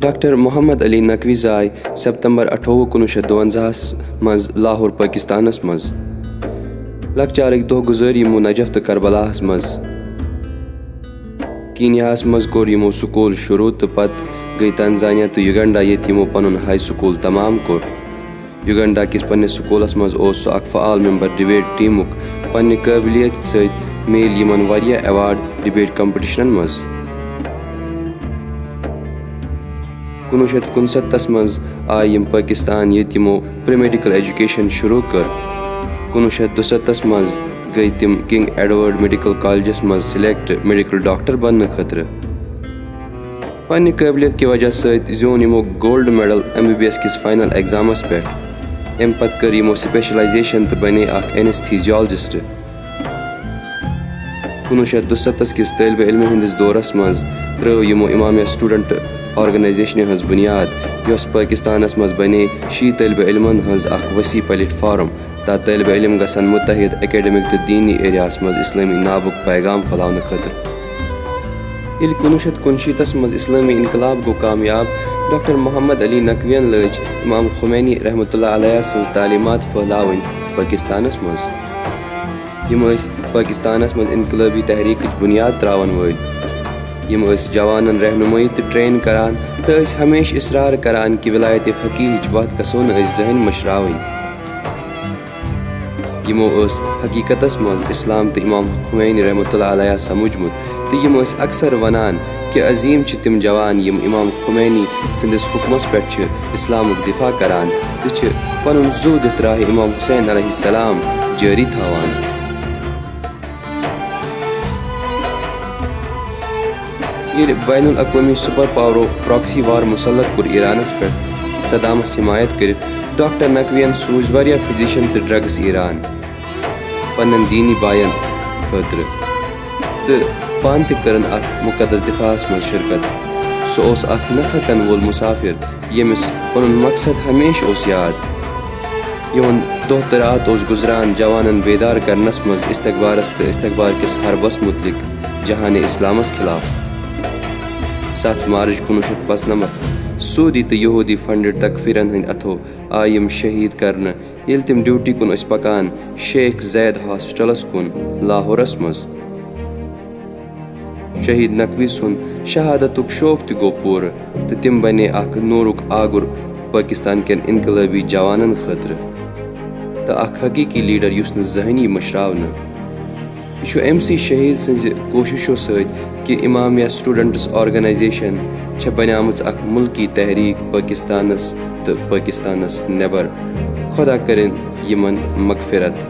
Doctor Mohammad Ali Naqvi जाय सितंबर 28 1952 मज लाहौर पाकिस्तानस मज लकचारक दो गुजर यमो नजफ तो करबलाहस मज कीनियाहस मज कोर यमो स्कूल शुरू तो पत गई तंजानिया तो युगंडा ये यमो पनुन हाई स्कूल तमाम कोर युगंडा किस पन्ने स्कूलस मज ओस सो अक फ़आल मेंबर डिबेट टीमुक पन्ने काबिलियत सत मेल यमन वारिया अवार्ड डिबेट कंपटिशनन मज 1969 मज आय यम पाकिस्तान ये यमो प्री मेडिकल एजुकेशन शुरू कर 1972 मज गई तिम किंग एडवर्ड मेडिकल कॉलेजस मज सिलेक्ट मेडिकल डॉक्टर बनने खतर पन्ने काबिलियत की वजह सत जोन यमो गोल्ड मेडल MBBS किस फाइनल एग्जामस पे अम पत कर यमो स्पेशलाइजेशन तो बने अख एनेस्थीसियोलॉजिस्ट 1972 किस तालिब इल्म हंदिस दौरस मज त्रो यमो इमामिया स्टूडेंट ऑर्गेनाइजेशन हज बुनियाद यस पाकिस्तानस मज बने 60 तालिब इल्मन हज अख वसी प्लेटफॉर्म ता तालिब इल्म गसन मुत्तहिद एकेडमिक तो दीनी एरियास मज इस्लामी नाबुक पैगाम फलाने खतर ये 1969 मज इस्लामी इनकलाब गो कामयाब डॉक्टर मोहम्मद अली नकवियन लज इमाम खुमैनी रहमतुल्लाह अलैह सज तालीमात फहलावन पाकिस्तानस मज यम पाकिस्तानस मज इनकलाबी तहरीक बुनियाद त्रावन वल यम जवानन रहनुमाई तो ट्रेन करान तो हमेशा इसरार करान कि विलायत फ़कीह वत गसो न जहन मशरावन यमो हकीकतस मज इस्लाम तो इमाम खुमैनी रहमतुल्लाह अलैह समझमुत तो यम अक्सर वनान कि अजीम तिम जवान यम इमाम खुमैनी संदिस हुक्मस पे इस्लामुक दिफा करान तो पनुन जू दित राह इमाम हुसैन अलैहिस्सलाम जारी थावान ये बैनुल अक़वामी सुपर पावरो प्रॉक्सी वार मुसल्लत कुर ईरानस पे सदामस हिमायत कर डॉक्टर नकवियन सूझ वारिया फिजिशियन तो ड्रग्स ईरान पन्न दीनी बायन खतर तो पान तन अत मुकदस दिफास मज शिरकत सह अख न थकन वोल मुसाफिर यमिस पनुन मकसद हमेशा याद यून दो तो रात गुजरान जवानन बेदार करनस मज इस्तकबारस तो इस्तकबार किस हरबस मुतलिक जहान इस्लामस खिलाफ 7 मार्च 1995 सऊदी तो यहूदी फंडेड तकफीरन हंद अथो आयम शहीद करने ये तिम ड्यूटी कुन पकान शेख जैद हॉस्पिटलस कुन लाहौरस मज शहीद नकवी सुन शहादतुक शौक तो गो पूर तो तिम बने अख नूरुक आगुर पाकिस्तान के इनकलाबी जवानन खतर तो अख हकीकी लीडर युस न जहनी मशरावन यह MC शहीद सज कोशिशों सत कि इमामिया स्टूडेंट्स ऑर्गेनाइजेशन बनामच अख मुल्की तहरीक पाकिस्तानस तो पाकिस्तानस नेबर खुदा करें यमन मगफिरत।